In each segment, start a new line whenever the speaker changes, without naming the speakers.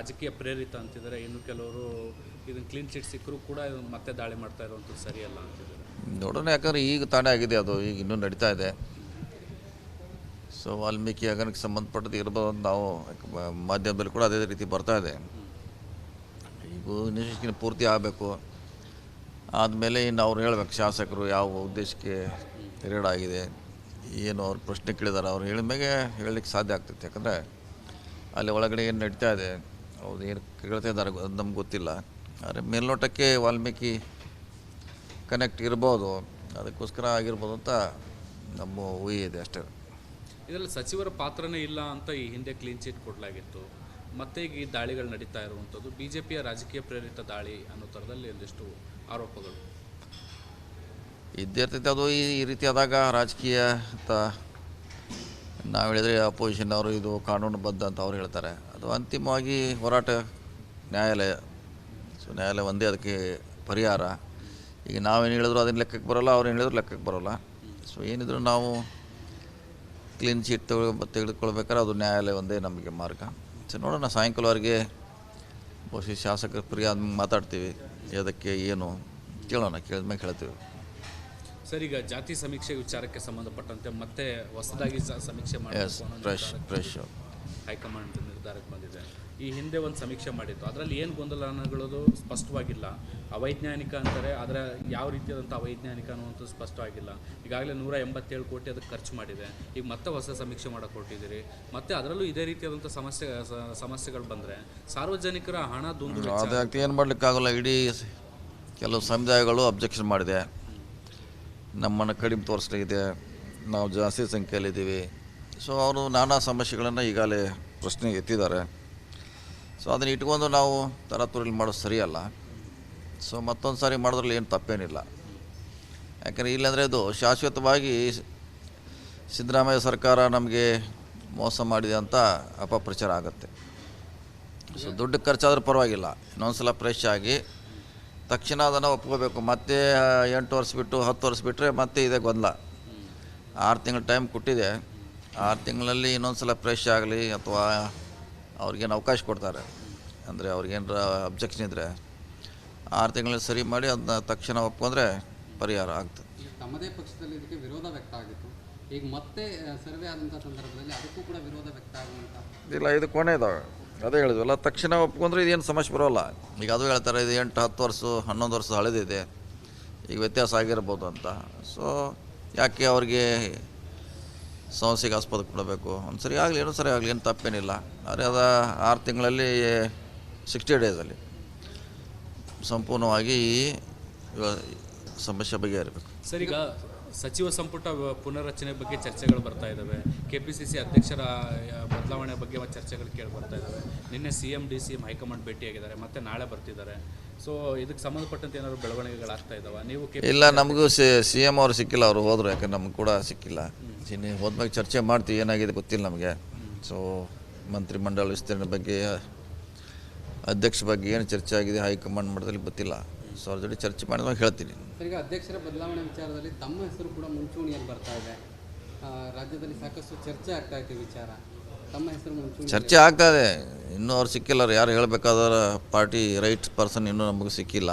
ರಾಜಕೀಯ ಪ್ರೇರಿತ ಅಂತಿದ್ದಾರೆ, ಇನ್ನು ಕೆಲವರು ಇದನ್ನು ಕ್ಲೀನ್ ಚಿಟ್ ಸಿಕ್ಕರೂ ಕೂಡ ಇದನ್ನು ಮತ್ತೆ ದಾಳಿ ಮಾಡ್ತಾ ಇರುವಂಥದ್ದು ಸರಿಯಲ್ಲ ಅಂತಿದ್ದಾರೆ.
ನೋಡೋಣ, ಯಾಕಂದರೆ ಈಗ ತಾನೇ ಆಗಿದೆ, ಅದು ಈಗ ಇನ್ನೂ ನಡೀತಾ ಇದೆ. ಸೊ ವಾಲ್ಮೀಕಿ ಹಗರಣಕ್ಕೆ ಸಂಬಂಧಪಟ್ಟದ್ದು ಇರ್ಬೋದು ಅಂತ ನಾವು ಮಾಧ್ಯಮದಲ್ಲಿ ಕೂಡ ಅದೇ ರೀತಿ ಬರ್ತಾ ಇದೆ. ಈಗ ಇನ್ವೆಸ್ಟಿಗೇಷನ್ ಪೂರ್ತಿ ಆಗಬೇಕು, ಆದಮೇಲೆ ಇನ್ನು ಅವ್ರು ಹೇಳ್ಬೇಕು ಶಾಸಕರು ಯಾವ ಉದ್ದೇಶಕ್ಕೆ ರೇಡ್ ಆಗಿದೆ, ಏನು ಅವ್ರು ಪ್ರಶ್ನೆ ಕೇಳಿದಾರೆ, ಅವ್ರು ಹೇಳಿದ ಮೇಲೆ ಹೇಳಲಿಕ್ಕೆ ಸಾಧ್ಯ ಆಗ್ತೈತೆ. ಯಾಕಂದರೆ ಅಲ್ಲಿ ಒಳಗಡೆ ಏನು ನಡೀತಾ ಇದೆ, ಅವ್ರು ಏನು ಕೇಳ್ತಾ ಇದ್ದಾರೆ ಅದು ನಮ್ಗೆ ಗೊತ್ತಿಲ್ಲ. ಆದರೆ ಮೇಲ್ನೋಟಕ್ಕೆ ವಾಲ್ಮೀಕಿ ಕನೆಕ್ಟ್ ಇರ್ಬೋದು, ಅದಕ್ಕೋಸ್ಕರ ಆಗಿರ್ಬೋದು ಅಂತ ನಮ್ಮ ಊಹೆ ಇದೆ ಅಷ್ಟೇ.
ಇದರಲ್ಲಿ ಸಚಿವರ ಪಾತ್ರನೇ ಇಲ್ಲ ಅಂತ ಈ ಹಿಂದೆ ಕ್ಲೀನ್ ಚಿಟ್ ಕೊಡಲಾಗಿತ್ತು, ಮತ್ತೆ ಈಗ ಈ ದಾಳಿಗಳು ನಡೀತಾ ಇರುವಂಥದ್ದು BJPಯ ರಾಜಕೀಯ ಪ್ರೇರಿತ ದಾಳಿ ಅನ್ನೋ ಥರದಲ್ಲಿ ಒಂದಿಷ್ಟು ಆರೋಪಗಳು
ಇದ್ದೇ ಇರ್ತೈತೆ. ಅದು ಈ ರೀತಿ ಆದಾಗ ರಾಜಕೀಯ ಅಂತ ನಾವು ಹೇಳಿದರೆ ಅಪೋಸಿಷನ್ ಅವರು ಇದು ಕಾನೂನುಬದ್ಧ ಅಂತ ಅವ್ರು ಹೇಳ್ತಾರೆ. ಅದು ಅಂತಿಮವಾಗಿ ಹೋರಾಟ ನ್ಯಾಯಾಲಯ. ಸೊ ನ್ಯಾಯಾಲಯ ಒಂದೇ ಅದಕ್ಕೆ ಪರಿಹಾರ. ಈಗ ನಾವೇನು ಹೇಳಿದ್ರು ಅದನ್ನು ಲೆಕ್ಕಕ್ಕೆ ಬರೋಲ್ಲ, ಅವ್ರೇನು ಹೇಳಿದ್ರು ಲೆಕ್ಕಕ್ಕೆ ಬರೋಲ್ಲ. ಸೊ ಏನಿದ್ರು ನಾವು ಕ್ಲೀನ್ ಚೀಟ್ ತೆಗೆದುಕೊಳ್ಬೇಕಾದ್ರೆ ಅದು ನ್ಯಾಯಾಲಯ ಒಂದೇ ನಮಗೆ ಮಾರ್ಗ. ಸೊ ನೋಡೋಣ, ಸಾಯಂಕಾಲವರೆಗೆ ಬಹುಶಃ ಶಾಸಕರ ಫ್ರೀ ಆದ್ಮೇಲೆ ಮಾತಾಡ್ತೀವಿ, ಅದಕ್ಕೆ ಏನು ಕೇಳೋಣ, ಕೇಳಿದ್ಮೇಲೆ ಹೇಳ್ತೀವಿ.
ಸರ್, ಈಗ ಜಾತಿ ಸಮೀಕ್ಷೆ ವಿಚಾರಕ್ಕೆ ಸಂಬಂಧಪಟ್ಟಂತೆ ಮತ್ತೆ ಹೊಸದಾಗಿ ಸಮೀಕ್ಷೆ
ಫ್ರೆಶ್
ಹೈಕಮಾಂಡ್ ನಿರ್ಧಾರಕ್ಕೆ ಬಂದಿದೆ. ಈ ಹಿಂದೆ ಒಂದು ಸಮೀಕ್ಷೆ ಮಾಡಿತ್ತು, ಅದರಲ್ಲಿ ಏನು ಗೊಂದಲಗಳು ಸ್ಪಷ್ಟವಾಗಿಲ್ಲ. ಅವೈಜ್ಞಾನಿಕ ಅಂತಾರೆ, ಆದರೆ ಯಾವ ರೀತಿಯಾದಂಥ ಅವೈಜ್ಞಾನಿಕ ಅನ್ನುವಂಥದ್ದು ಸ್ಪಷ್ಟವಾಗಿಲ್ಲ. ಈಗಾಗಲೇ 187 ಕೋಟಿ ಅದಕ್ಕೆ ಖರ್ಚು ಮಾಡಿದೆ. ಈಗ ಮತ್ತೆ ಹೊಸ ಸಮೀಕ್ಷೆ ಮಾಡೋಕೆ ಹೊರಟಿದ್ದೀರಿ, ಮತ್ತೆ ಅದರಲ್ಲೂ ಇದೇ ರೀತಿಯಾದಂಥ ಸಮಸ್ಯೆಗಳು ಬಂದರೆ ಸಾರ್ವಜನಿಕರ ಹಣ ದುಂದು
ಅದಕ್ಕೆ ಏನು ಮಾಡಲಿಕ್ಕಾಗಲ್ಲ. ಇಡೀ ಕೆಲವು ಸಮುದಾಯಗಳು ಅಬ್ಜೆಕ್ಷನ್ ಮಾಡಿದೆ, ನಮ್ಮನ್ನು ಕಡಿಮೆ ತೋರಿಸ್ಲಿದೆ, ನಾವು ಜಾಸ್ತಿ ಸಂಖ್ಯೆಯಲ್ಲಿದ್ದೀವಿ. ಸೊ ಅವರು ನಾನಾ ಸಮಸ್ಯೆಗಳನ್ನು ಈಗಾಗಲೇ ಪ್ರಶ್ನೆ ಎತ್ತಿದ್ದಾರೆ. ಸೊ ಅದನ್ನು ಇಟ್ಕೊಂಡು ನಾವು ತರಾತುರಿಲಿ ಮಾಡೋದು ಸರಿಯಲ್ಲ. ಸೊ ಮತ್ತೊಂದು ಸಾರಿ ಮಾಡೋದ್ರಲ್ಲಿ ಏನು ತಪ್ಪೇನಿಲ್ಲ. ಯಾಕಂದರೆ ಇಲ್ಲಾಂದರೆ ಇದು ಶಾಶ್ವತವಾಗಿ ಸಿದ್ದರಾಮಯ್ಯ ಸರ್ಕಾರ ನಮಗೆ ಮೋಸ ಮಾಡಿದೆ ಅಂತ ಅಪಪ್ರಚಾರ ಆಗುತ್ತೆ. ಸೊ ದುಡ್ಡು ಖರ್ಚಾದ್ರೆ ಪರವಾಗಿಲ್ಲ, ಇನ್ನೊಂದು ಸಲ ಫ್ರೆಶ್ ಆಗಿ ತಕ್ಷಣ ಅದನ್ನು ಒಪ್ಕೋಬೇಕು. ಮತ್ತೆ 8 ವರ್ಷ ಬಿಟ್ಟು 10 ವರ್ಷ ಬಿಟ್ಟರೆ ಮತ್ತೆ ಇದೆ ಗೊಂದಲ. 6 ತಿಂಗಳು ಟೈಮ್ ಕೊಟ್ಟಿದೆ, 6 ತಿಂಗಳಲ್ಲಿ ಇನ್ನೊಂದು ಸಲ ಫ್ರೆಶ್ ಆಗಲಿ ಅಥವಾ ಅವ್ರಿಗೇನು ಅವಕಾಶ ಕೊಡ್ತಾರೆ ಅಂದರೆ ಅವ್ರಿಗೇನಾರ ಅಬ್ಜೆಕ್ಷನ್ ಇದ್ದರೆ 6 ತಿಂಗಳಲ್ಲಿ ಸರಿ ಮಾಡಿ ಅದನ್ನ ತಕ್ಷಣ ಒಪ್ಕೊಂಡ್ರೆ ಪರಿಹಾರ ಆಗ್ತದೆ.
ತಮ್ಮದೇ ಪಕ್ಷದಲ್ಲಿ ಇದಕ್ಕೆ ವಿರೋಧ ವ್ಯಕ್ತ ಆಗಿತ್ತು, ಈಗ ಮತ್ತೆ ಸರ್ವೆ ಆದಂಥ ಸಂದರ್ಭದಲ್ಲಿ ಅದಕ್ಕೂ ಕೂಡ ವಿರೋಧ ವ್ಯಕ್ತ ಆಗುವಂಥ
ಇಲ್ಲ, ಇದು ಕೊನೆ ಇದಾವೆ. ಅದೇ ಹೇಳಿದ್ವಲ್ಲ, ತಕ್ಷಣ ಒಪ್ಕೊಂಡ್ರೆ ಇದೇನು ಸಮಸ್ಯೆ ಬರೋಲ್ಲ. ಈಗ ಅದು ಹೇಳ್ತಾರೆ ಇದು 8, 10 ವರ್ಷ 11 ವರ್ಷ ಹಳೆದಿದೆ, ಈಗ ವ್ಯತ್ಯಾಸ ಆಗಿರ್ಬೋದು ಅಂತ. ಸೊ ಯಾಕೆ ಅವ್ರಿಗೆ ಸಮಸ್ಯೆಗೆ ಆಸ್ಪದ ಕೊಡಬೇಕು? ಒಂದು ಸರಿ ಆಗಲಿ, ಇನ್ನೊಂದು ಸರಿ ಆಗಲಿ, ಏನು ತಪ್ಪೇನಿಲ್ಲ. ಆದರೆ ಅದು 6 ತಿಂಗಳಲ್ಲಿ 60 ಡೇಸಲ್ಲಿ ಸಂಪೂರ್ಣವಾಗಿ ಸಮಸ್ಯೆ ಬಗೆಹರಿಬೇಕು.
ಸರ್, ಈಗ ಸಚಿವ ಸಂಪುಟ ಪುನರ್ರಚನೆ ಬಗ್ಗೆ ಚರ್ಚೆಗಳು ಬರ್ತಾ ಇದ್ದಾವೆ, KPCC ಅಧ್ಯಕ್ಷರ ಬದಲಾವಣೆ ಬಗ್ಗೆ ಚರ್ಚೆಗಳು ಕೇಳಿ ಬರ್ತಾ ಇದ್ದಾವೆ. ನಿನ್ನೆ CM DCM ಹೈಕಮಾಂಡ್ ಭೇಟಿಯಾಗಿದ್ದಾರೆ, ಮತ್ತೆ ನಾಳೆ ಬರ್ತಿದ್ದಾರೆ. ಸೊ ಇದಕ್ಕೆ ಸಂಬಂಧಪಟ್ಟಂತೆ ಏನಾದರೂ ಬೆಳವಣಿಗೆಗಳಾಗ್ತಾ ಇದ್ದಾವೆ? ನೀವು
ಇಲ್ಲ, ನಮಗೂ CM ಅವರು ಸಿಕ್ಕಿಲ್ಲ, ಅವರು ಹೋದರು. ಯಾಕಂದ್ರೆ ನಮ್ಗೆ ಕೂಡ ಸಿಕ್ಕಿಲ್ಲ. ಹೋದ್ಮೇಲೆ ಚರ್ಚೆ ಮಾಡ್ತೀವಿ, ಏನಾಗಿದೆ ಗೊತ್ತಿಲ್ಲ ನಮಗೆ. ಸೊ ಮಂತ್ರಿಮಂಡಲ ವಿಸ್ತರಣೆ ಬಗ್ಗೆ, ಅಧ್ಯಕ್ಷ ಬಗ್ಗೆ ಏನು ಚರ್ಚೆ ಆಗಿದೆ ಹೈಕಮಾಂಡ್ ಮಟ್ಟದಲ್ಲಿ ಗೊತ್ತಿಲ್ಲ. ಸೊ ಅವ್ರ ಜೊತೆ ಚರ್ಚೆ ಮಾಡಿದಾಗ ಹೇಳ್ತೀನಿ.
ಈಗ ಅಧ್ಯಕ್ಷರ ಬದಲಾವಣೆ ವಿಚಾರದಲ್ಲಿ ತಮ್ಮ ಹೆಸರು ಕೂಡ ಮುಂಚೂಣಿಯಲ್ಲಿ ಬರ್ತಾ ಇದೆ, ರಾಜ್ಯದಲ್ಲಿ ಸಾಕಷ್ಟು ಚರ್ಚೆ ಆಗ್ತಾ ಇದೆ ವಿಚಾರ, ತಮ್ಮ ಹೆಸರು ಮುಂಚೂಣಿ
ಚರ್ಚೆ ಆಗ್ತಾ ಇದೆ. ಇನ್ನೂ ಅವ್ರು ಸಿಕ್ಕಿಲ್ಲ, ಯಾರು ಹೇಳಬೇಕಾದ್ರೆ ಪಾರ್ಟಿ ರೈಟ್ ಪರ್ಸನ್ ಇನ್ನೂ ನಮಗೆ ಸಿಕ್ಕಿಲ್ಲ.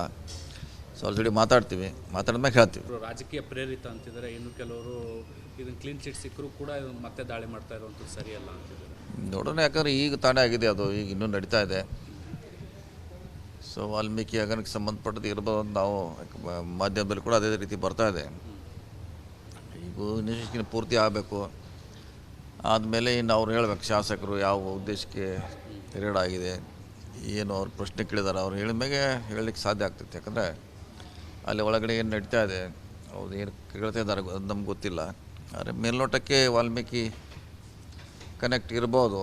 ಸೊ ಅವ್ರ ಜೊತೆ ಮಾತಾಡ್ತೀವಿ, ಮಾತಾಡಿದ್ಮೇಲೆ ಹೇಳ್ತೀವಿ.
ರಾಜಕೀಯ ಪ್ರೇರಿತ ಅಂತಿದ್ದಾರೆ, ಇನ್ನು ಕೆಲವರು ಇದನ್ನು ಕ್ಲೀನ್ ಚಿಟ್ ಸಿಕ್ಕರೂ ಕೂಡ ಇದನ್ನು ಮತ್ತೆ ದಾಳಿ ಮಾಡ್ತಾ ಇರುವಂಥದ್ದು ಸರಿಯಲ್ಲ ಅಂತಿದ್ದಾರೆ.
ನೋಡೋಣ, ಯಾಕಂದರೆ ಈಗ ತಾನೇ ಆಗಿದೆ, ಅದು ಈಗ ಇನ್ನೂ ನಡೀತಾ ಇದೆ. ಸೊ ವಾಲ್ಮೀಕಿ ಹಗರಣಕ್ಕೆ ಸಂಬಂಧಪಟ್ಟದ್ದು ಇರ್ಬೋದು ಅಂತ ನಾವು ಮಾಧ್ಯಮದಲ್ಲಿ ಕೂಡ ಅದೇ ರೀತಿ ಬರ್ತಾ ಇದೆ. ಈಗ ಇನ್ವೆಸ್ಟಿಗೇಷನ್ ಪೂರ್ತಿ ಆಗಬೇಕು, ಆದಮೇಲೆ ಇನ್ನು ಅವ್ರು ಹೇಳ್ಬೇಕು ಶಾಸಕರು ಯಾವ ಉದ್ದೇಶಕ್ಕೆ ರೇಡ್ ಆಗಿದೆ, ಏನು ಅವ್ರು ಪ್ರಶ್ನೆ ಕೇಳಿದಾರೆ, ಅವ್ರು ಹೇಳಿದ ಮೇಲೆ ಹೇಳಲಿಕ್ಕೆ ಸಾಧ್ಯ ಆಗ್ತೈತೆ. ಯಾಕಂದರೆ ಅಲ್ಲಿ ಒಳಗಡೆ ಏನು ನಡೀತಾ ಇದೆ, ಅವ್ರು ಏನು ಕೇಳ್ತಾ ಇದ್ದಾರೆ ಅದು ನಮ್ಗೆ ಗೊತ್ತಿಲ್ಲ. ಆದರೆ ಮೇಲ್ನೋಟಕ್ಕೆ ವಾಲ್ಮೀಕಿ ಕನೆಕ್ಟ್ ಇರ್ಬೋದು,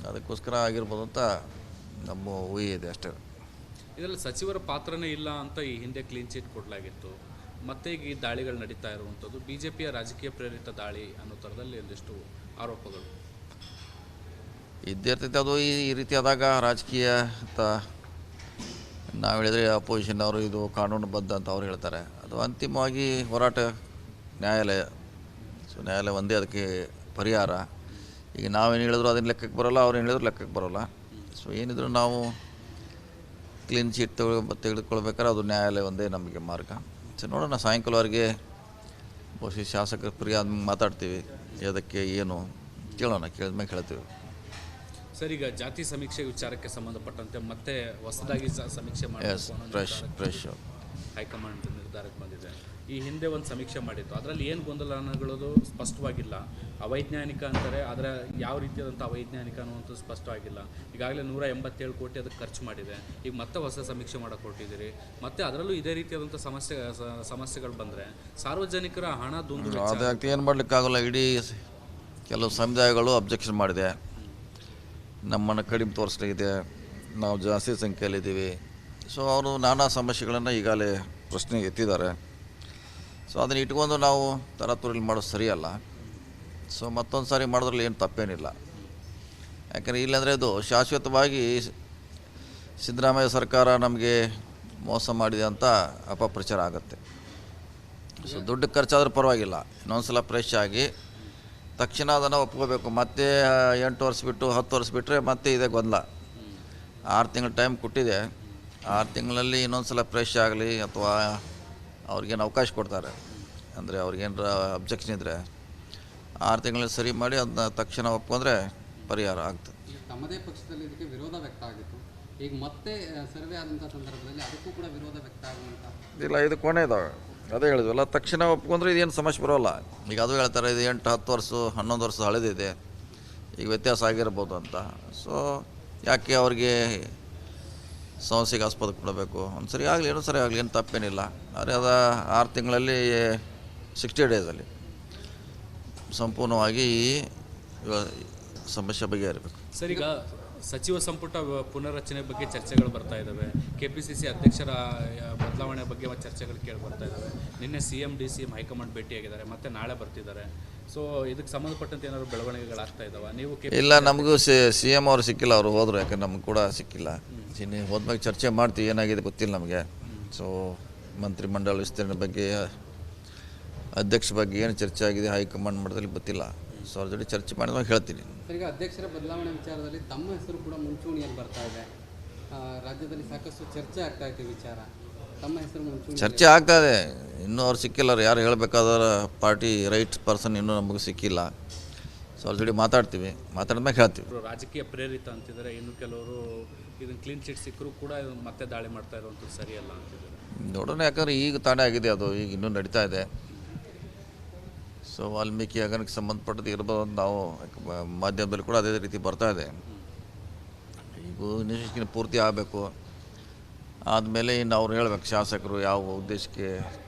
ಅದಕ್ಕೋಸ್ಕರ ಆಗಿರ್ಬೋದು ಅಂತ ನಮ್ಮ ಊಹೆ ಇದೆ ಅಷ್ಟೇ.
ಇದರಲ್ಲಿ ಸಚಿವರ ಪಾತ್ರನೇ ಇಲ್ಲ ಅಂತ ಈ ಹಿಂದೆ ಕ್ಲೀನ್ ಚಿಟ್ ಕೊಡಲಾಗಿತ್ತು, ಮತ್ತೆ ಈಗ ಈ ದಾಳಿಗಳು ನಡೀತಾ ಇರುವಂಥದ್ದು BJPಯ ರಾಜಕೀಯ ಪ್ರೇರಿತ ದಾಳಿ ಅನ್ನೋ ಥರದಲ್ಲಿ ಒಂದಿಷ್ಟು ಆರೋಪಗಳು
ಇದ್ದೇ ಇರ್ತೈತೆ. ಅದು ಈ ರೀತಿ ಆದಾಗ ರಾಜಕೀಯ ಅಂತ ನಾವು ಹೇಳಿದರೆ ಅಪೋಸಿಷನ್ ಅವರು ಇದು ಕಾನೂನುಬದ್ಧ ಅಂತ ಅವ್ರು ಹೇಳ್ತಾರೆ. ಅದು ಅಂತಿಮವಾಗಿ ಹೋರಾಟ ನ್ಯಾಯಾಲಯ. ಸೊ ನ್ಯಾಯಾಲಯ ಒಂದೇ ಅದಕ್ಕೆ ಪರಿಹಾರ. ಈಗ ನಾವೇನು ಹೇಳಿದ್ರು ಅದನ್ನು ಲೆಕ್ಕಕ್ಕೆ ಬರೋಲ್ಲ, ಅವ್ರೇನು ಹೇಳಿದ್ರು ಲೆಕ್ಕಕ್ಕೆ ಬರೋಲ್ಲ. ಸೊ ಏನಿದ್ರು ನಾವು ಕ್ಲೀನ್ ಚೀಟ್ ತೆಗೆದುಕೊಳ್ಬೇಕಾದ್ರೆ ಅದು ನ್ಯಾಯಾಲಯ ಒಂದೇ ನಮಗೆ ಮಾರ್ಗ. ಸೊ ನೋಡೋಣ, ಸಾಯಂಕಾಲವರೆಗೆ ಬಹುಶಃ ಶಾಸಕರ ಪ್ರಿಯ ಮಾತಾಡ್ತೀವಿ, ಅದಕ್ಕೆ ಏನು ಕೇಳೋಣ, ಕೇಳಿದ್ಮೇಲೆ ಹೇಳ್ತೀವಿ.
ಸರ್, ಈಗ ಜಾತಿ ಸಮೀಕ್ಷೆ ವಿಚಾರಕ್ಕೆ ಸಂಬಂಧಪಟ್ಟಂತೆ ಮತ್ತೆ ಹೊಸದಾಗಿ ಸಮೀಕ್ಷೆ
ಎಸ್, ಫ್ರೆಶ್
ಹೈಕಮಾಂಡ್ ನಿರ್ಧಾರಕ್ಕೆ ಬಂದಿದೆ. ಈ ಹಿಂದೆ ಒಂದು ಸಮೀಕ್ಷೆ ಮಾಡಿತ್ತು, ಅದರಲ್ಲಿ ಏನು ಗೊಂದಲ ಅನ್ನೋದು ಸ್ಪಷ್ಟವಾಗಿಲ್ಲ. ಅವೈಜ್ಞಾನಿಕ ಅಂತಾರೆ, ಆದರೆ ಯಾವ ರೀತಿಯಾದಂಥ ಅವೈಜ್ಞಾನಿಕ ಅನ್ನುವಂಥದ್ದು ಸ್ಪಷ್ಟವಾಗಿಲ್ಲ. ಈಗಾಗಲೇ 187 ಕೋಟಿ ಅದಕ್ಕೆ ಖರ್ಚು ಮಾಡಿದೆ. ಈಗ ಮತ್ತೆ ಹೊಸ ಸಮೀಕ್ಷೆ ಮಾಡೋಕೆ ಹೊರಟಿದ್ದೀರಿ, ಮತ್ತೆ ಅದರಲ್ಲೂ ಇದೇ ರೀತಿಯಾದಂಥ ಸಮಸ್ಯೆಗಳು ಬಂದರೆ ಸಾರ್ವಜನಿಕರ ಹಣ
ಅದಕ್ಕೆ ಏನು ಮಾಡಲಿಕ್ಕಾಗಲ್ಲ. ಇಡೀ ಕೆಲವು ಸಮುದಾಯಗಳು ಅಬ್ಜೆಕ್ಷನ್ ಮಾಡಿದೆ, ನಮ್ಮನ್ನು ಕಡಿಮೆ ತೋರಿಸ್ಲಿಕ್ಕಿದೆ, ನಾವು ಜಾಸ್ತಿ ಸಂಖ್ಯೆಯಲ್ಲಿದ್ದೀವಿ. ಸೊ ಅವರು ನಾನಾ ಸಮಸ್ಯೆಗಳನ್ನು ಈಗಾಗಲೇ ಪ್ರಶ್ನೆ ಎತ್ತಿದ್ದಾರೆ. ಸೊ ಅದನ್ನು ಇಟ್ಕೊಂಡು ನಾವು ತರಾತುರಿಲಿ ಮಾಡೋದು ಸರಿಯಲ್ಲ. ಸೊ ಮತ್ತೊಂದು ಸಾರಿ ಮಾಡೋದ್ರಲ್ಲಿ ಏನು ತಪ್ಪೇನಿಲ್ಲ. ಯಾಕಂದರೆ ಇಲ್ಲಾಂದರೆ ಇದು ಶಾಶ್ವತವಾಗಿ ಸಿದ್ದರಾಮಯ್ಯ ಸರ್ಕಾರ ನಮಗೆ ಮೋಸ ಮಾಡಿದೆ ಅಂತ ಅಪಪ್ರಚಾರ ಆಗುತ್ತೆ. ಸೊ ದುಡ್ಡು ಖರ್ಚಾದ್ರೂ ಪರವಾಗಿಲ್ಲ, ಇನ್ನೊಂದು ಸಲ ಫ್ರೆಶ್ ಆಗಿ ತಕ್ಷಣ ಅದನ್ನು ಒಪ್ಕೋಬೇಕು. ಮತ್ತೆ 8 ವರ್ಷ ಬಿಟ್ಟು 10 ವರ್ಷ ಬಿಟ್ಟರೆ ಮತ್ತೆ ಇದೆ ಗೊಂದಲ. 6 ತಿಂಗಳ ಟೈಮ್ ಕೊಟ್ಟಿದೆ, 6 ತಿಂಗಳಲ್ಲಿ ಇನ್ನೊಂದು ಸಲ ಫ್ರೆಶ್ ಆಗಲಿ ಅಥವಾ ಅವ್ರಿಗೇನು ಅವಕಾಶ ಕೊಡ್ತಾರೆ ಅಂದರೆ ಅವ್ರಿಗೇನಾರ ಅಬ್ಜೆಕ್ಷನ್ ಇದ್ದರೆ 6 ತಿಂಗಳಲ್ಲಿ ಸರಿ ಮಾಡಿ ಅದನ್ನ ತಕ್ಷಣ ಒಪ್ಕೊಂಡ್ರೆ ಪರಿಹಾರ ಆಗ್ತದೆ.
ತಮ್ಮದೇ ಪಕ್ಷದಲ್ಲಿ ಇದಕ್ಕೆ ವಿರೋಧ ವ್ಯಕ್ತ ಆಗಿತ್ತು. ಈಗ ಮತ್ತೆ ಸರ್ವೆ ಆದಂಥ ಸಂದರ್ಭದಲ್ಲಿ ಅದಕ್ಕೂ ಕೂಡ ವಿರೋಧ ವ್ಯಕ್ತ ಆಗುವಂಥ
ಇಲ್ಲ, ಇದು ಕೊನೆಯದಾವೆ. ಅದೇ ಹೇಳಿದ್ವಲ್ಲ, ತಕ್ಷಣ ಒಪ್ಕೊಂಡ್ರೆ ಇದೇನು ಸಮಸ್ಯೆ ಬರೋಲ್ಲ. ಈಗ ಅದು ಹೇಳ್ತಾರೆ, ಇದು 8-10 ವರ್ಷ 11 ವರ್ಷ ಹಳೆದಿದೆ, ಈಗ ವ್ಯತ್ಯಾಸ ಆಗಿರ್ಬೋದು ಅಂತ. ಸೊ ಯಾಕೆ ಅವ್ರಿಗೆ ಸಮಸ್ಯೆಗೆ ಆಸ್ಪದ ಕೊಡಬೇಕು? ಒಂದು ಸರಿ ಆಗಲಿ, ಇನ್ನೊಂದು ಸರಿ ಆಗಲಿ, ಏನು ತಪ್ಪೇನಿಲ್ಲ. ಆದರೆ ಅದು 6 ತಿಂಗಳಲ್ಲಿ 60 ಡೇಸಲ್ಲಿ ಸಂಪೂರ್ಣವಾಗಿ ಈ ಸಮಸ್ಯೆ ಬಗೆಹರಿಬೇಕು.
ಸರ್, ಈಗ ಸಚಿವ ಸಂಪುಟ ಪುನರ್ರಚನೆ ಬಗ್ಗೆ ಚರ್ಚೆಗಳು ಬರ್ತಾ ಇದ್ದಾವೆ. KPCC ಅಧ್ಯಕ್ಷರ ಬದಲಾವಣೆ ಬಗ್ಗೆ ಚರ್ಚೆಗಳು ಕೇಳಿ ಬರ್ತಾ ಇದ್ದಾವೆ. ನಿನ್ನೆ CM DCM ಹೈಕಮಾಂಡ್ ಭೇಟಿಯಾಗಿದ್ದಾರೆ, ಮತ್ತೆ ನಾಳೆ ಬರ್ತಿದ್ದಾರೆ. ಸೊ ಇದಕ್ಕೆ ಸಂಬಂಧಪಟ್ಟಂತೆ ಏನಾದರೂ ಬೆಳವಣಿಗೆಗಳಾಗ್ತಾ ಇದ್ದಾವೆ? ನೀವು
ಇಲ್ಲ, ನಮಗೂ CM ಅವರು ಸಿಕ್ಕಿಲ್ಲ, ಅವರು ಹೋದರು. ಯಾಕಂದ್ರೆ ನಮ್ಗೆ ಕೂಡ ಸಿಕ್ಕಿಲ್ಲ. ನೀವು ಹೋದ್ಮೇಲೆ ಚರ್ಚೆ ಮಾಡ್ತೀವಿ, ಏನಾಗಿದೆ ಗೊತ್ತಿಲ್ಲ ನಮಗೆ. ಸೊ ಮಂತ್ರಿಮಂಡಲ ವಿಸ್ತರಣೆ ಬಗ್ಗೆ, ಅಧ್ಯಕ್ಷ ಬಗ್ಗೆ ಏನು ಚರ್ಚೆ ಆಗಿದೆ ಹೈಕಮಾಂಡ್ ಮಟ್ಟದಲ್ಲಿ ಗೊತ್ತಿಲ್ಲ. ಸೊ ಅವ್ರ ಜೊತೆ ಚರ್ಚೆ ಮಾಡಿದಾಗ ಹೇಳ್ತೀನಿ.
ಈಗ ಅಧ್ಯಕ್ಷರ ಬದಲಾವಣೆ ವಿಚಾರದಲ್ಲಿ ತಮ್ಮ ಹೆಸರು ಕೂಡ ಮುಂಚೂಣಿಯಲ್ಲಿ ಬರ್ತಾ ಇದೆ. ರಾಜ್ಯದಲ್ಲಿ ಸಾಕಷ್ಟು ಚರ್ಚೆ ಆಗ್ತಾ ಇದೆ ವಿಚಾರ. ತಮ್ಮ ಹೆಸರು ಮುಂಚೂಣಿ
ಚರ್ಚೆ ಆಗ್ತಾ ಇದೆ, ಇನ್ನೂ ಅವ್ರು ಸಿಕ್ಕಿಲ್ಲ. ಅವ್ರು ಯಾರು ಹೇಳಬೇಕಾದ್ರೆ ಪಾರ್ಟಿ ರೈಟ್ ಪರ್ಸನ್ ಇನ್ನೂ ನಮಗೆ ಸಿಕ್ಕಿಲ್ಲ. ಸೊ ಅವ್ರ ಜೊತೆ ಮಾತಾಡ್ತೀವಿ, ಮಾತಾಡಿದ್ಮೇಲೆ ಹೇಳ್ತೀವಿ.
ರಾಜಕೀಯ ಪ್ರೇರಿತ ಅಂತಿದ್ದಾರೆ, ಇನ್ನು ಕೆಲವರು ಇದನ್ನು ಕ್ಲೀನ್ ಚಿಟ್ ಸಿಕ್ಕರೂ ಕೂಡ ಮತ್ತೆ ದಾಳಿ ಮಾಡ್ತಾ ಇರುವಂಥದ್ದು ಸರಿಯಲ್ಲ ಅಂತಿದ್ದಾರೆ.
ನೋಡೋಣ, ಯಾಕಂದರೆ ಈಗ ತಾನೇ ಆಗಿದೆ, ಅದು ಈಗ ಇನ್ನೂ ನಡೀತಾ ಇದೆ. ಸೊ ವಾಲ್ಮೀಕಿ ಹಗರಣಕ್ಕೆ ಸಂಬಂಧಪಟ್ಟದ್ದು ಇರ್ಬೋದು ಅಂತ ನಾವು ಮಾಧ್ಯಮದಲ್ಲಿ ಕೂಡ ಅದೇ ರೀತಿ ಬರ್ತಾ ಇದೆ. ಈಗ ಇನ್ವೆಸ್ಟಿಗೇಷನ್ ಪೂರ್ತಿ ಆಗಬೇಕು, ಆದಮೇಲೆ ಇನ್ನು ಅವ್ರು ಹೇಳ್ಬೇಕು ಶಾಸಕರು ಯಾವ ಉದ್ದೇಶಕ್ಕೆ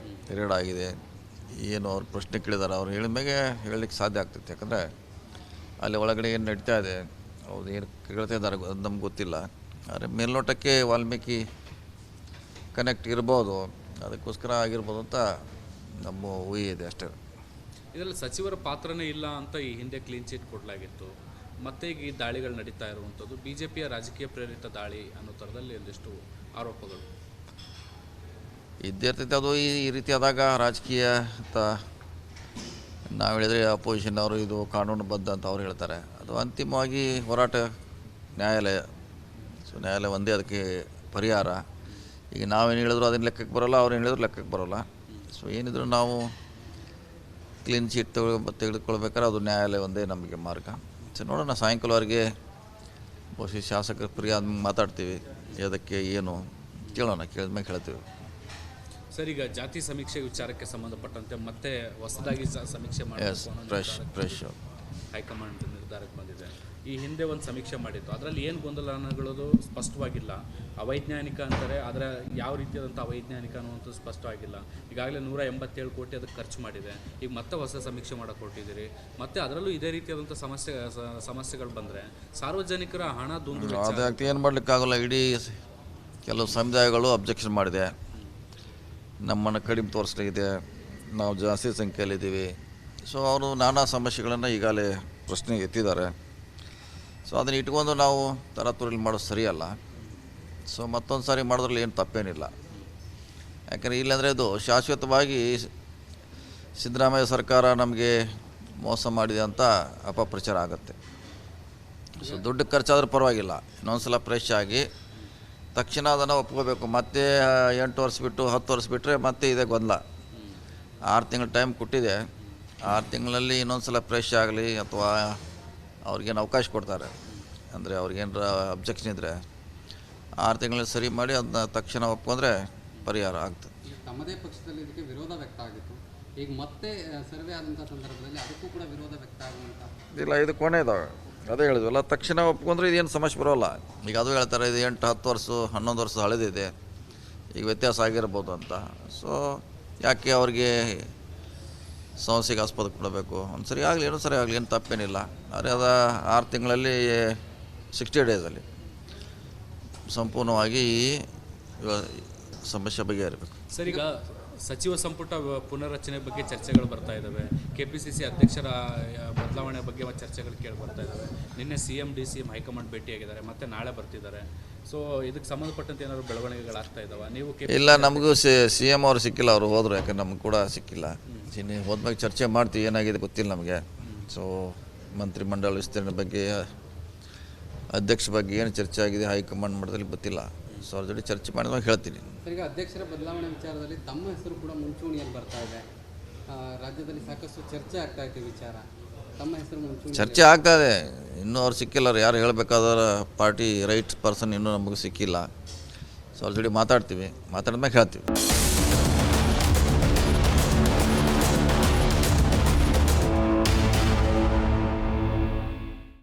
ರೇಡ್ ಆಗಿದೆ, ಏನು ಅವ್ರು ಪ್ರಶ್ನೆ ಕೇಳಿದಾರೆ, ಅವ್ರು ಹೇಳಿದ್ಮೇಲೆ ಹೇಳಲಿಕ್ಕೆ ಸಾಧ್ಯ ಆಗ್ತೈತೆ. ಯಾಕಂದರೆ ಅಲ್ಲಿ ಒಳಗಡೆ ಏನು ನಡೀತಾ ಇದೆ, ಅವ್ರು ಏನು ಕೇಳ್ತಾ ಇದ್ದಾರೆ ಅದು ನಮ್ಗೆ ಗೊತ್ತಿಲ್ಲ. ಆದರೆ ಮೇಲ್ನೋಟಕ್ಕೆ ವಾಲ್ಮೀಕಿ ಕನೆಕ್ಟ್ ಇರ್ಬೋದು, ಅದಕ್ಕೋಸ್ಕರ ಆಗಿರ್ಬೋದು ಅಂತ ನಮ್ಮ ಊಹೆ ಇದೆ ಅಷ್ಟೇ.
ಇದರಲ್ಲಿ ಸಚಿವರ ಪಾತ್ರನೇ ಇಲ್ಲ ಅಂತ ಈ ಹಿಂದೆ ಕ್ಲೀನ್ ಚಿಟ್ ಕೊಡಲಾಗಿತ್ತು. ಮತ್ತೆ ಈಗ ಈ ದಾಳಿಗಳು ನಡೀತಾ ಇರುವಂಥದ್ದು BJPಯ ರಾಜಕೀಯ ಪ್ರೇರಿತ ದಾಳಿ ಅನ್ನೋ ಥರದಲ್ಲಿ ಒಂದಿಷ್ಟು ಆರೋಪಗಳು
ಇದ್ದೇ ಇರ್ತೈತೆ. ಅದು ಈ ರೀತಿ ಆದಾಗ ರಾಜಕೀಯ ಅಂತ ನಾವು ಹೇಳಿದರೆ ಅಪೋಸಿಷನ್ ಅವರು ಇದು ಕಾನೂನುಬದ್ಧ ಅಂತ ಅವ್ರು ಹೇಳ್ತಾರೆ. ಅದು ಅಂತಿಮವಾಗಿ ಹೋರಾಟ ನ್ಯಾಯಾಲಯ. ಸೊ ನ್ಯಾಯಾಲಯ ಒಂದೇ ಅದಕ್ಕೆ ಪರಿಹಾರ. ಈಗ ನಾವೇನು ಹೇಳಿದ್ರು ಅದನ್ನು ಲೆಕ್ಕಕ್ಕೆ ಬರೋಲ್ಲ, ಅವ್ರು ಏನು ಹೇಳಿದ್ರು ಲೆಕ್ಕಕ್ಕೆ ಬರೋಲ್ಲ. ಸೊ ಏನಿದ್ರು ನಾವು ಕ್ಲೀನ್ ಚೀಟ್ ತೆಗೆದುಕೊಳ್ಬೇಕಾದ್ರೆ ಅದು ನ್ಯಾಯಾಲಯ ಒಂದೇ ನಮಗೆ ಮಾರ್ಗ. ಸೊ ನೋಡೋಣ, ಸಾಯಂಕಾಲವರೆಗೆ ಬಹುಶಃ ಶಾಸಕರ ಪ್ರಿಯ ಮಾತಾಡ್ತೀವಿ, ಅದಕ್ಕೆ ಏನು ಕೇಳೋಣ, ಕೇಳಿದ್ಮೇಲೆ ಹೇಳ್ತೀವಿ.
ಸರ್, ಈಗ ಜಾತಿ ಸಮೀಕ್ಷೆ ವಿಚಾರಕ್ಕೆ ಸಂಬಂಧಪಟ್ಟಂತೆ ಮತ್ತೆ ಹೊಸದಾಗಿ ಸಮೀಕ್ಷೆ
ಫ್ರೆಶ್
ಹೈಕಮಾಂಡ್ ನಿರ್ಧಾರಕ್ಕೆ ಬಂದಿದೆ. ಈ ಹಿಂದೆ ಒಂದು ಸಮೀಕ್ಷೆ ಮಾಡಿತ್ತು, ಅದರಲ್ಲಿ ಏನು ಗೊಂದಲ ಅನ್ನೋದು ಸ್ಪಷ್ಟವಾಗಿಲ್ಲ. ಅವೈಜ್ಞಾನಿಕ ಅಂತಾರೆ, ಆದರೆ ಯಾವ ರೀತಿಯಾದಂಥ ಅವೈಜ್ಞಾನಿಕ ಅನ್ನುವಂಥದ್ದು ಸ್ಪಷ್ಟವಾಗಿಲ್ಲ. ಈಗಾಗಲೇ 187 ಕೋಟಿ ಅದಕ್ಕೆ ಖರ್ಚು ಮಾಡಿದೆ. ಈಗ ಮತ್ತೆ ಹೊಸ ಸಮೀಕ್ಷೆ ಮಾಡೋಕೆ ಹೊರಟಿದ್ದೀರಿ, ಮತ್ತೆ ಅದರಲ್ಲೂ ಇದೇ ರೀತಿಯಾದಂಥ ಸಮಸ್ಯೆಗಳು ಬಂದರೆ ಸಾರ್ವಜನಿಕರ ಹಣ
ಅದಕ್ಕೆ ಏನು ಮಾಡಲಿಕ್ಕಾಗಲ್ಲ. ಇಡೀ ಕೆಲವು ಸಮುದಾಯಗಳು ಅಬ್ಜೆಕ್ಷನ್ ಮಾಡಿದೆ, ನಮ್ಮನ್ನು ಕಡಿಮೆ ತೋರಿಸ್ಲಿಕ್ಕಿದೆ, ನಾವು ಜಾಸ್ತಿ ಸಂಖ್ಯೆಯಲ್ಲಿದ್ದೀವಿ. ಸೊ ಅವರು ನಾನಾ ಸಮಸ್ಯೆಗಳನ್ನು ಈಗಾಗಲೇ ಪ್ರಶ್ನೆ ಎತ್ತಿದ್ದಾರೆ. ಸೊ ಅದನ್ನು ಇಟ್ಕೊಂಡು ನಾವು ತರಾತುರಿಲಿ ಮಾಡೋದು ಸರಿಯಲ್ಲ. ಸೊ ಮತ್ತೊಂದು ಸಾರಿ ಮಾಡೋದ್ರಲ್ಲಿ ಏನು ತಪ್ಪೇನಿಲ್ಲ. ಯಾಕಂದರೆ ಇಲ್ಲಾಂದರೆ ಇದು ಶಾಶ್ವತವಾಗಿ ಸಿದ್ದರಾಮಯ್ಯ ಸರ್ಕಾರ ನಮಗೆ ಮೋಸ ಮಾಡಿದೆ ಅಂತ ಅಪಪ್ರಚಾರ ಆಗುತ್ತೆ. ಸೊ ದುಡ್ಡು ಖರ್ಚಾದ್ರೆ ಪರವಾಗಿಲ್ಲ, ಇನ್ನೊಂದು ಸಲ ಫ್ರೆಶ್ ಆಗಿ ತಕ್ಷಣ ಅದನ್ನು ಒಪ್ಕೋಬೇಕು. ಮತ್ತೆ 8 ವರ್ಷ ಬಿಟ್ಟು 10 ವರ್ಷ ಬಿಟ್ಟರೆ ಮತ್ತೆ ಇದೆ ಗೊಂದಲ. 6 ತಿಂಗಳು ಟೈಮ್ ಕೊಟ್ಟಿದೆ, 6 ತಿಂಗಳಲ್ಲಿ ಇನ್ನೊಂದು ಸಲ ಫ್ರೆಶ್ ಆಗಲಿ ಅಥವಾ ಅವ್ರಿಗೇನು ಅವಕಾಶ ಕೊಡ್ತಾರೆ ಅಂದರೆ ಅವ್ರಿಗೇನಾರ ಅಬ್ಜೆಕ್ಷನ್ ಇದ್ದರೆ 6 ತಿಂಗಳಲ್ಲಿ ಸರಿ ಮಾಡಿ ಅದನ್ನ ತಕ್ಷಣ ಒಪ್ಕೊಂಡ್ರೆ ಪರಿಹಾರ ಆಗ್ತದೆ.
ಈಗ ತಮ್ಮದೇ ಪಕ್ಷದಲ್ಲಿ ಇದಕ್ಕೆ ವಿರೋಧ ವ್ಯಕ್ತ ಆಗಿತ್ತು, ಈಗ ಮತ್ತೆ ಸರ್ವೆ ಆದಂಥ ಸಂದರ್ಭದಲ್ಲಿ ಅದಕ್ಕೂ ಕೂಡ ವಿರೋಧ ವ್ಯಕ್ತ ಆಗುವಂಥ
ಇಲ್ಲ, ಇದು ಕೊನೆಯದಾವೆ, ಅದೇ ಹೇಳಿದ್ವಲ್ಲ, ತಕ್ಷಣ ಒಪ್ಕೊಂಡ್ರೆ ಇದೇನು ಸಮಸ್ಯೆ ಬರೋಲ್ಲ. ಈಗ ಅದು ಹೇಳ್ತಾರೆ ಇದು 8, 10 ವರ್ಷ 11 ವರ್ಷ ಹಳೆದಿದೆ, ಈಗ ವ್ಯತ್ಯಾಸ ಆಗಿರ್ಬೋದು ಅಂತ. ಸೊ ಯಾಕೆ ಅವ್ರಿಗೆ ಸಮಸ್ಯೆಗೆ ಆಸ್ಪದ ಕೊಡಬೇಕು? ಒಂದು ಸರಿ ಆಗಲಿ, ಏನೋ ಸರಿ ಆಗಲಿ, ಏನು ತಪ್ಪೇನಿಲ್ಲ. ಆದರೆ ಅದು 6 ತಿಂಗಳಲ್ಲಿ 60 ಡೇಸಲ್ಲಿ ಸಂಪೂರ್ಣವಾಗಿ ಈ ಸಮಸ್ಯೆ ಬಗೆಹರಿಬೇಕು.
ಸರ್, ಈಗ ಸಚಿವ ಸಂಪುಟ ಪುನರ್ರಚನೆ ಬಗ್ಗೆ ಚರ್ಚೆಗಳು ಬರ್ತಾ ಇದ್ದಾವೆ, KPCC ಅಧ್ಯಕ್ಷರ ಬದಲಾವಣೆ ಬಗ್ಗೆ ಚರ್ಚೆಗಳು ಕೇಳಿ ಬರ್ತಾ ಇದ್ದಾವೆ. ನಿನ್ನೆ CM DCM ಹೈಕಮಾಂಡ್ ಭೇಟಿಯಾಗಿದ್ದಾರೆ, ಮತ್ತೆ ನಾಳೆ ಬರ್ತಿದ್ದಾರೆ. ಸೊ ಇದಕ್ಕೆ ಸಂಬಂಧಪಟ್ಟಂತೆ ಏನಾದರೂ ಬೆಳವಣಿಗೆಗಳಾಗ್ತಾ ಇದ್ದಾವೆ? ನೀವು
ಇಲ್ಲ, ನಮಗೂ CM ಅವರು ಸಿಕ್ಕಿಲ್ಲ, ಅವರು ಹೋದರು, ಯಾಕಂದ್ರೆ ನಮ್ಗೆ ಕೂಡ ಸಿಕ್ಕಿಲ್ಲ. ಇನ್ನು ಹೋದ್ಮೇಲೆ ಚರ್ಚೆ ಮಾಡ್ತೀವಿ, ಏನಾಗಿದೆ ಗೊತ್ತಿಲ್ಲ ನಮಗೆ. ಸೊ ಮಂತ್ರಿಮಂಡಲ ವಿಸ್ತರಣೆ ಬಗ್ಗೆ, ಅಧ್ಯಕ್ಷ ಬಗ್ಗೆ ಏನು ಚರ್ಚೆ ಆಗಿದೆ ಹೈಕಮಾಂಡ್ ಮಟ್ಟದಲ್ಲಿ ಗೊತ್ತಿಲ್ಲ. ಸೊ ಅವ್ರ ಜೊತೆ ಚರ್ಚೆ ಮಾಡಿದಾಗ ಹೇಳ್ತೀನಿ.
ಈಗ ಅಧ್ಯಕ್ಷರ ಬದಲಾವಣೆ ವಿಚಾರದಲ್ಲಿ ತಮ್ಮ ಹೆಸರು ಕೂಡ ಮುಂಚೂಣಿಯಲ್ಲಿ ಬರ್ತಾ ಇದೆ, ರಾಜ್ಯದಲ್ಲಿ ಸಾಕಷ್ಟು ಚರ್ಚೆ ಆಗ್ತಾ ಇದೆ ವಿಚಾರ, ತಮ್ಮ ಹೆಸರು ಮುಂಚೂಣಿ
ಚರ್ಚೆ ಆಗ್ತಾ ಇದೆ. ಇನ್ನೂ ಅವ್ರು ಸಿಕ್ಕಿಲ್ಲ, ಅವ್ರು ಯಾರು ಹೇಳಬೇಕಾದ್ರೆ ಪಾರ್ಟಿ ರೈಟ್ ಪರ್ಸನ್ ಇನ್ನೂ ನಮಗೆ ಸಿಕ್ಕಿಲ್ಲ. ಸೊ ಅವ್ರ ಜೊತೆ ಮಾತಾಡ್ತೀವಿ, ಮಾತಾಡಿದ್ಮೇಲೆ ಹೇಳ್ತೀವಿ.